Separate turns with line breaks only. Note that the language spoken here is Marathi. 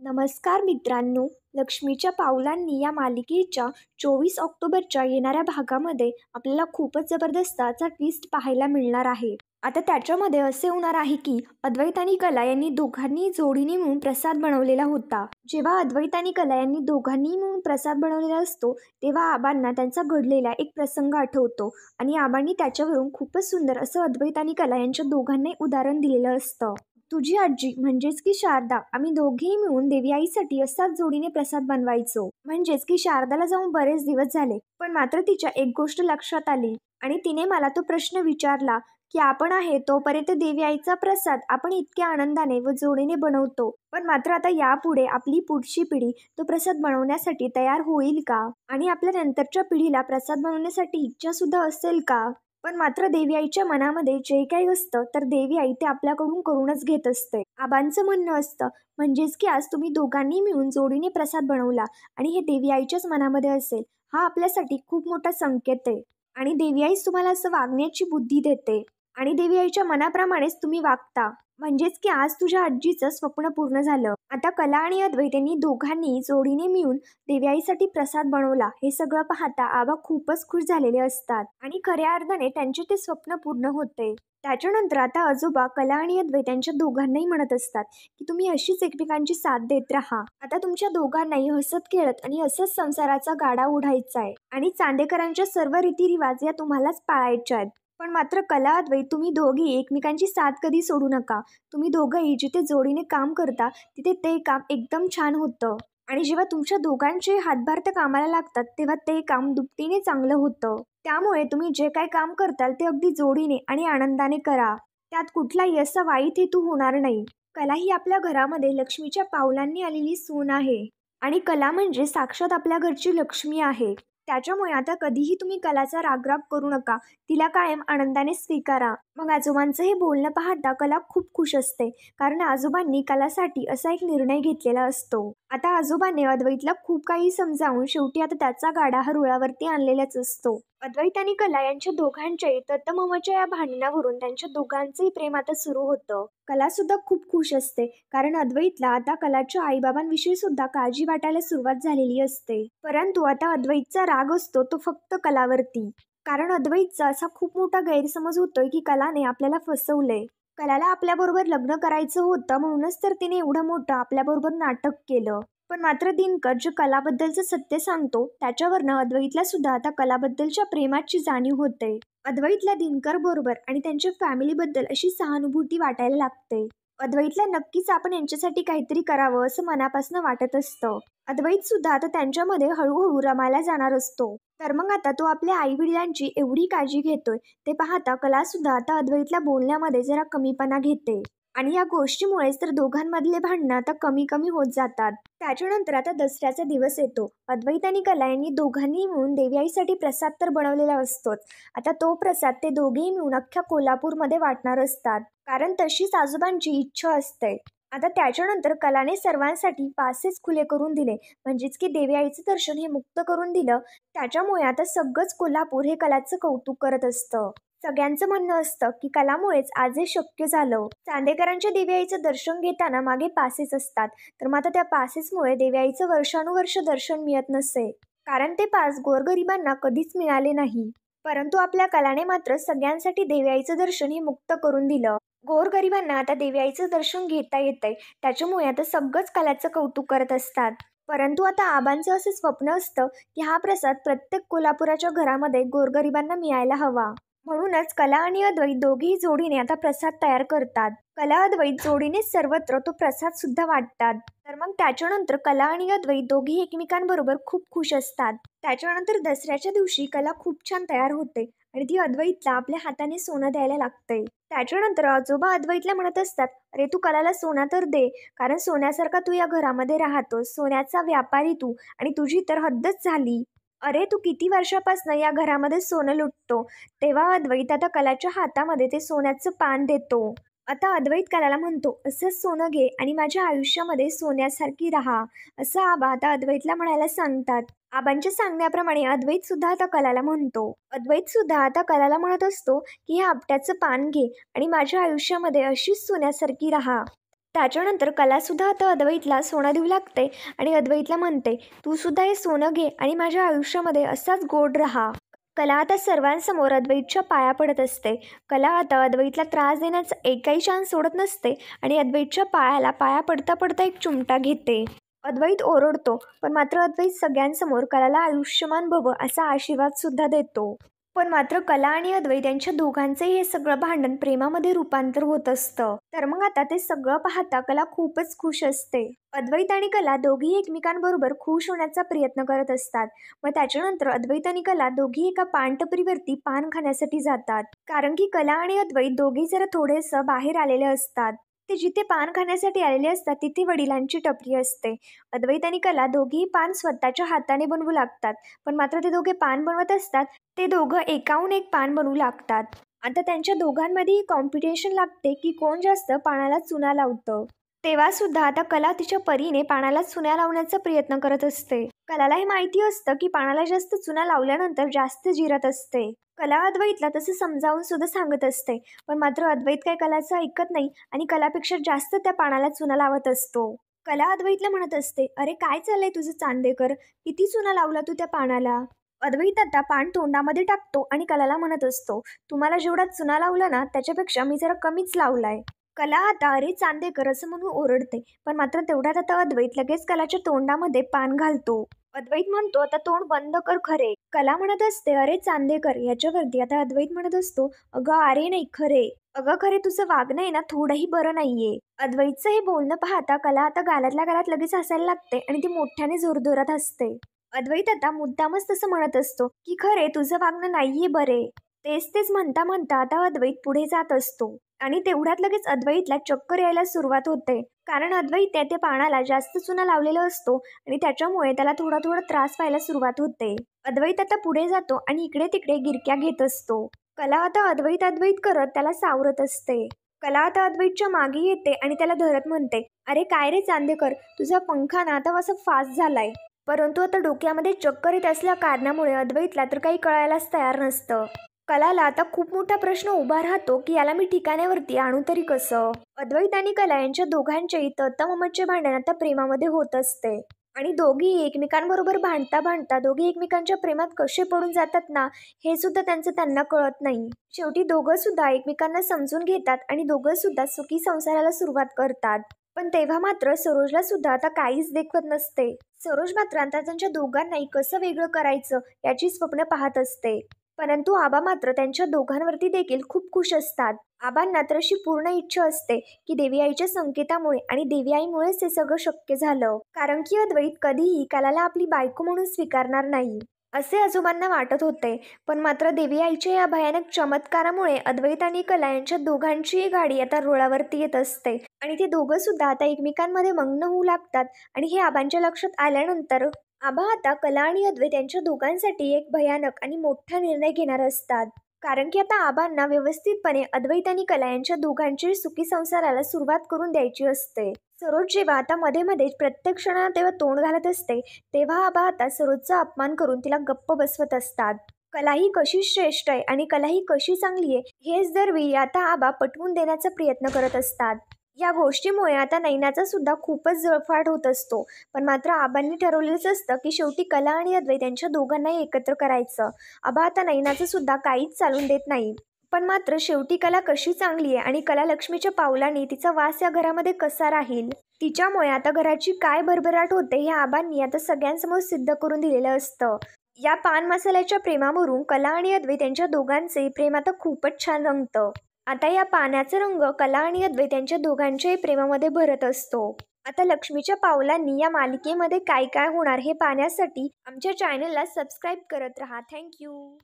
नमस्कार मित्रांनो, लक्ष्मीच्या पावलांनी या मालिकेच्या 24 ऑक्टोबरच्या येणाऱ्या भागामध्ये आपल्याला खूपच जबरदस्त असा ट्विस्ट पाहायला मिळणार आहे. आता त्याच्यामध्ये असे होणार आहे की अद्वैत आणि कला यांनी दोघांनी जोडीने मिळून प्रसाद बनवलेला होता. जेव्हा अद्वैत आणि कला यांनी दोघांनी मिळून प्रसाद बनवलेला असतो तेव्हा आबांना त्यांचा घडलेला एक प्रसंग आठवतो आणि आबांनी त्याच्यावरून खूपच सुंदर असं अद्वैत आणि कला यांच्या दोघांनाही उदाहरण दिलेलं असतं. तुझी आजी म्हणजेच की शारदा, आम्ही दोघेही मिळून देवी आईसाठी असाच जोडीने प्रसाद बनवायचो. म्हणजेच की शारदाला जाऊन बरेच दिवस झाले, पण मात्र तिच्या एक गोष्ट लक्षात आली आणि तिने मला तो प्रश्न विचारला की आपण आहे तोपर्यंत देवी आईचा प्रसाद आपण इतक्या आनंदाने व जोडीने बनवतो, पण मात्र आता यापुढे आपली पुढची पिढी तो प्रसाद बनवण्यासाठी तयार होईल का? आणि आपल्या नंतरच्या पिढीला प्रसाद बनवण्यासाठी इच्छा सुद्धा असेल का? पण मात्र देवी आईच्या मनामध्ये जे काही असतं तर देवी आई ते आपल्याकडून करूनच घेत असते. आबांचं म्हणणं असतं म्हणजेच की आज तुम्ही दोघांनी मिळून जोडीने प्रसाद बनवला आणि हे देवी आईच्याच मनामध्ये असेल, हा आपल्यासाठी खूप मोठा संकेत आहे. आणि देवी आईच तुम्हाला असं वागण्याची बुद्धी देते आणि देवी आईच्या मनाप्रमाणेच तुम्ही वागता. म्हणजेच की आज तुझ्या आजीचं स्वप्न पूर्ण झालं. आता कला आणि अद्वैत यांनी दोघांनी जोडीने मिळून देवी आईसाठी प्रसाद बनवला. हे सगळं पाहता आबा खूपच खुश झालेले असतात आणि खऱ्या अर्थाने त्यांचे ते स्वप्न पूर्ण होते. त्याच्यानंतर आता आजोबा कला आणि अद्वैत यांच्या दोघांनाही म्हणत असतात की तुम्ही अशीच एकमेकांची साथ देत राहा. आता तुमच्या दोघांनाही हसत खेळत आणि असंच संसाराचा गाडा ओढायचा आहे आणि चांदेकरांच्या सर्व रीतिरिवाज या तुम्हालाच पाळायच्या आहेत. पण मात्र कला अद्वैत तुम्ही दोघी एकमेकांची साथ कधी सोडू नका. तुम्ही दोघंही जिथे जोडीने काम करता तिथे ते काम एकदम छान होतं आणि जेव्हा तुमच्या दोघांचे हातभार त्या कामाला लागतात तेव्हा ते काम दुपटीने चांगलं होतं. त्यामुळे तुम्ही जे काही काम करताल ते अगदी जोडीने आणि आनंदाने करा. त्यात कुठलाही असा वाईट हेतू होणार नाही. कला ही आपल्या घरामध्ये लक्ष्मीच्या पावलांनी आलेली सून आहे आणि कला म्हणजे साक्षात आपल्या घरची लक्ष्मी आहे. त्याच्यामुळे आता कधीही तुम्ही कलाचा रागराग करू नका. तिला कायम आनंदाने स्वीकारा. मग आजोबांचं हे बोलणं पाहता कला खूप खुश असते, कारण आजोबांनी कलासाठी असा एक निर्णय घेतलेला असतो. आता आजोबांनी अद्वैतला खूप काही समजावून शेवटी आता त्याचा गाडा हा रुळावरती आणलेलाच असतो. अद्वैत आणि कला यांच्या दोघांच्याही तत्तममच्या या भांडणावरून त्यांच्या दोघांचंही प्रेम आता सुरू होतं. कला सुद्धा खूप खुश असते, कारण अद्वैतला आता कलाच्या आईबाबांविषयी सुद्धा काळजी वाटायला सुरुवात झालेली असते. परंतु आता अद्वैतचा राग असतो तो फक्त कलावरती, कारण अद्वैतचा असा खूप मोठा गैरसमज होतोय की कलाने आपल्याला फसवलंय. कलाला आपल्याबरोबर लग्न करायचं होतं, म्हणूनच तर तिने एवढं मोठं आपल्याबरोबर नाटक केलं. पण मात्र दिनकर जे कलाबद्दलचं सत्य सांगतो त्याच्यावरनं अद्वैतला सुद्धा आता कलाबद्दलच्या प्रेमाची जाणीव होते. अद्वैतला दिनकर बरोबर आणि त्यांच्या फॅमिलीबद्दल अशी सहानुभूती वाटायला लागते. अद्वैतला नक्कीच आपण यांच्यासाठी काहीतरी करावं असं मनापासून वाटत असतं. अद्वैत सुद्धा आता त्यांच्यामध्ये हळूहळू रमायला जाणार असतो. तर मग आता तो आपल्या आई वडिलांची एवढी काळजी घेतोय ते पाहता कला सुद्धा आता अद्वैतला बोलण्यामध्ये जरा कमीपणा घेते आणि या गोष्टीमुळेच तर दोघांमधले भांडणं आता कमी कमी होत जातात. त्याच्यानंतर आता दसऱ्याचा दिवस येतो. अद्वैत आणि कला यांनी दोघांनी मिळून देवी आईसाठी प्रसाद तर बनवलेला असतोच. आता तो प्रसाद ते दोघेही मिळून अख्ख्या कोल्हापूरमध्ये वाटणार असतात, कारण तशीच आजोबांची इच्छा असते. आता त्याच्यानंतर कलाने सर्वांसाठी पासेस खुले करून दिले, म्हणजेच की देवी आईचं दर्शन हे मुक्त करून दिलं. त्याच्यामुळे आता सगळंच कोल्हापूर हे कलाचं कौतुक करत असतं. सगळ्यांचं म्हणणं असतं की कलामुळेच आज हे शक्य झालं. चांदेकरांच्या देवी आईचं दर्शन घेताना मागे पासेस असतात, तर मात्र त्या पासेसमुळे देवी आईचं वर्षानुवर्ष दर्शन मिळत नसे, कारण ते पास गोरगरिबांना कधीच मिळाले नाही. परंतु आपल्या कलाने मात्र सगळ्यांसाठी देवी आईचं दर्शन हे मुक्त करून दिलं. गोरगरिबांना आता देवी आईचं दर्शन घेता येतंय, त्याच्यामुळे आता सगळंच कलाचं कौतुक करत असतात. परंतु आता आबांचं असं स्वप्न असतं की हा प्रसाद प्रत्येक कोल्हापुराच्या घरामध्ये गोरगरिबांना मिळायला हवा. म्हणूनच कला आणि अद्वैत दोघेही जोडीने आता प्रसाद तयार करतात. कला अद्वैत जोडीने सर्वत्र तो प्रसाद सुद्धा वाटतात. तर मग त्याच्यानंतर कला आणि अद्वैत दोघेही एकमेकांबरोबर खूप खुश असतात. त्याच्यानंतर दसऱ्याच्या दिवशी कला खूप छान तयार होते आणि ती अद्वैतला आपल्या हाताने सोनं द्यायला लागते. त्याच्यानंतर आजोबा अद्वैतला म्हणत असतात, अरे तू कलाला सोना तर दे, कारण सोन्यासारखा तू या घरामध्ये राहतोस, सोन्याचा व्यापारी तू, आणि तुझी तर हद्दच झाली. अरे तू किती वर्षापासून या घरामध्ये सोनं लुटतो. तेव्हा अद्वैत आता कलाच्या हातामध्ये ते सोन्याचं पान देतो. आता अद्वैत कलाला म्हणतो, असंच सोनं घे आणि माझ्या आयुष्यामध्ये सोन्यासारखी राहा, असं आबा आता अद्वैतला म्हणायला सांगतात. आबांच्या सांगण्याप्रमाणे अद्वैत सुद्धा आता कलाला म्हणतो. अद्वैत सुद्धा आता कलाला म्हणत असतो की हे आपट्याचं पान घे आणि माझ्या आयुष्यामध्ये अशीच सोन्यासारखी राहा. त्याच्यानंतर कलासुद्धा आता अद्वैतला सोनं देऊ लागते आणि अद्वैतला म्हणते, तू सुद्धा हे सोनं घे आणि माझ्या आयुष्यामध्ये असाच गोड राहा. कला आता सर्वांसमोर अद्वैतच्या पाया पडत असते. कला आता अद्वैतला त्रास देण्याचा एकही चान्स सोडत नसते आणि अद्वैतच्या पाया पडता पडता एक चिमटा घेते. अद्वैत ओरडतो, पण मात्र अद्वैत सगळ्यांसमोर कलाला आयुष्यमान भव असा आशीर्वाद सुद्धा देतो. पण मात्र कला आणि अद्वैत यांच्या दोघांचंही हे सगळं भांडण प्रेमामध्ये रूपांतर होत असतं. तर मग आता ते सगळं पाहता कला खूपच खुश असते. अद्वैत आणि कला दोघीही एकमेकांबरोबर खुश होण्याचा प्रयत्न करत असतात. मग त्याच्यानंतर अद्वैत आणि कला दोघी एका पानटपरीवरती पान खाण्यासाठी जातात. कारण की कला आणि अद्वैत दोघी जरा थोडेसं बाहेर आलेले असतात. ते जिथे पान खाण्यासाठी आलेले असतात तिथे वडिलांची टपरी असते. अद्वैत आणि कला दोघीही पान स्वतःच्या हाताने बनवू लागतात. पण मात्र ते दोघे पान बनवत असतात ते दोघं एकाहून एक पान बनवू लागतात. आता त्यांच्या दोघांमध्ये कॉम्पिटिशन लागते की कोण जास्त पानाला चुना लावतं. तेव्हा सुद्धा आता कला तिच्या परीने पानाला चुना लावण्याचा प्रयत्न करत असते. कलाला हे माहिती असतं की पानाला जास्त चुना लावल्यानंतर जास्त जिरत असते. कला अद्वैतला तसं समजावून सुद्धा सांगत असते. पण मात्र अद्वैत काही कलाचं ऐकत नाही आणि कलापेक्षा जास्त त्या पानाला चुना लावत असतो. कला अद्वैतला म्हणत असते, अरे काय चाललंय तुझं चांदेकर, किती चुना लावला तू त्या पानाला. अद्वैत आता पान तोंडामध्ये टाकतो आणि कलाला म्हणत असतो, तुम्हाला जेवढा चुना लावला ना त्याच्यापेक्षा मी जरा कमीच लावलाय. कला आता अरे चांदेकर असं म्हणून ओरडते. पण मात्र तेवढ्यात आता अद्वैत लगेच कलाच्या तोंडामध्ये पान घालतो. अद्वैत म्हणतो, आता तोंड बंद कर खरे. कला म्हणत असते, अरे चांदेकर. याच्यावरती आता अद्वैत म्हणत असतो, अगं अरे नाही खरे. अगं खरे तुझं वागणं आहे ना थोडंही बरं नाहीये. अद्वैतचं हे बोलणं पाहता कला आता गालातल्या गालात लगेच हसायला लागते आणि ती मोठ्याने जोरजोरात हसते. अद्वैत आता मुद्दामच तसं म्हणत असतो की खरे तुझं वागणं नाहीये बरे. तेच म्हणता म्हणता आता अद्वैत पुढे जात असतो आणि तेवढ्यात लगेच अद्वैतला चक्कर यायला सुरुवात होते. कारण अद्वैत त्या पानाला जास्त चुना लावलेला असतो आणि त्याच्यामुळे त्याला थोडा त्रास व्हायला सुरुवात होते. अद्वैत आता पुढे जातो आणि इकडे तिकडे गिरक्या घेत असतो. कला आता अद्वैत करत त्याला सावरत असते. कला आता अद्वैतच्या मागे येते आणि त्याला धरत म्हणते, अरे काय रे चांदेकर, तुझा पंखा ना आता असं फास्ट झालाय. परंतु आता डोक्यामध्ये चक्कर येत असल्या कारणामुळे अद्वैतला तर काही कळायलाच तयार नसतं. कलाला आता खूप मोठा प्रश्न उभा राहतो की याला मी ठिकाण्यावरती आणू तरी कसं. अद्वैत आणि कला यांच्या दोघांचेही तत्तममतचे भांडण आता प्रेमामध्ये होत असते आणि दोघी एकमेकांबरोबर भांडता दोघी एकमेकांच्या प्रेमात कसे पडून जातात ना हे सुद्धा त्यांना कळत नाही. शेवटी दोघं सुद्धा एकमेकांना समजून घेतात आणि दोघं सुद्धा सुखी संसाराला सुरुवात करतात. पण तेव्हा मात्र सरोजला सुद्धा आता काहीच देखवत नसते. सरोज मात्र आता त्यांच्या दोघांनाही कसं वेगळं करायचं याची स्वप्न पाहत असते. परंतु आबा मात्र त्यांच्या दोघांवरती देखील खूप खुश असतात. आबांना तर अशी पूर्ण इच्छा असते की देवी आईच्या संकेतामुळे आणि देवी आईमुळेच हे सगळं शक्य झालं. कारण की अद्वैत कधीही कलाला आपली बायको म्हणून स्वीकारणार नाही असे आजोबांना वाटत होते. पण मात्र देवी आईच्या या भयानक चमत्कारामुळे अद्वैत आणि कला यांच्या दोघांचीही गाडी आता रुळावरती येत असते आणि ते दोघं सुद्धा आता एकमेकांमध्ये मग्न होऊ लागतात. आणि हे आबांच्या लक्षात आल्यानंतर आबा आता कला आणि अद्वैत यांच्या दोघांसाठी एक भयानक आणि मोठा निर्णय घेणार असतात. कारण की आता आबांना व्यवस्थितपणे अद्वैत आणि कला यांच्या दोघांची सुखी संसाराला सुरुवात करून द्यायची असते. सरोज जेव्हा आता मध्ये प्रत्येक क्षणाला तेव्हा तोंड घालत असते तेव्हा आबा आता सरोजचा अपमान करून तिला गप्प बसवत असतात. कला ही कशी श्रेष्ठ आहे आणि कला ही कशी चांगली आहे हेच दरवेळी आता आबा पटवून देण्याचा प्रयत्न करत असतात. या गोष्टीमुळे आता नैनाचा सुद्धा खूपच जळफाट होत असतो. पण मात्र आबांनी ठरवलेलंच असतं की शेवटी कला आणि अद्वैत यांच्या दोघांनाही एकत्र करायचं. आबा आता नैनाचं सुद्धा काहीच चालून देत नाही. पण मात्र शेवटी कला कशी चांगली आहे आणि कला लक्ष्मीच्या पावलांनी तिचा वास या घरामध्ये कसा राहील, तिच्यामुळे आता घराची काय भरभराट होते हे आबांनी आता सगळ्यांसमोर सिद्ध करून दिलेलं असतं. या पान मसाल्याच्या प्रेमावरून कला आणि अद्वैत यांच्या दोघांचे प्रेम आता खूपच छान रंगतं. आता या पाण्याचा रंग कला आणि अद्वैत यांच्या दोघांच्याही प्रेमामध्ये भरत असतो. आता लक्ष्मीच्या पावलांनी या मालिकेमध्ये काय काय होणार हे पाहण्यासाठी आमच्या चॅनलला सबस्क्राईब करत राहा. थँक्यू.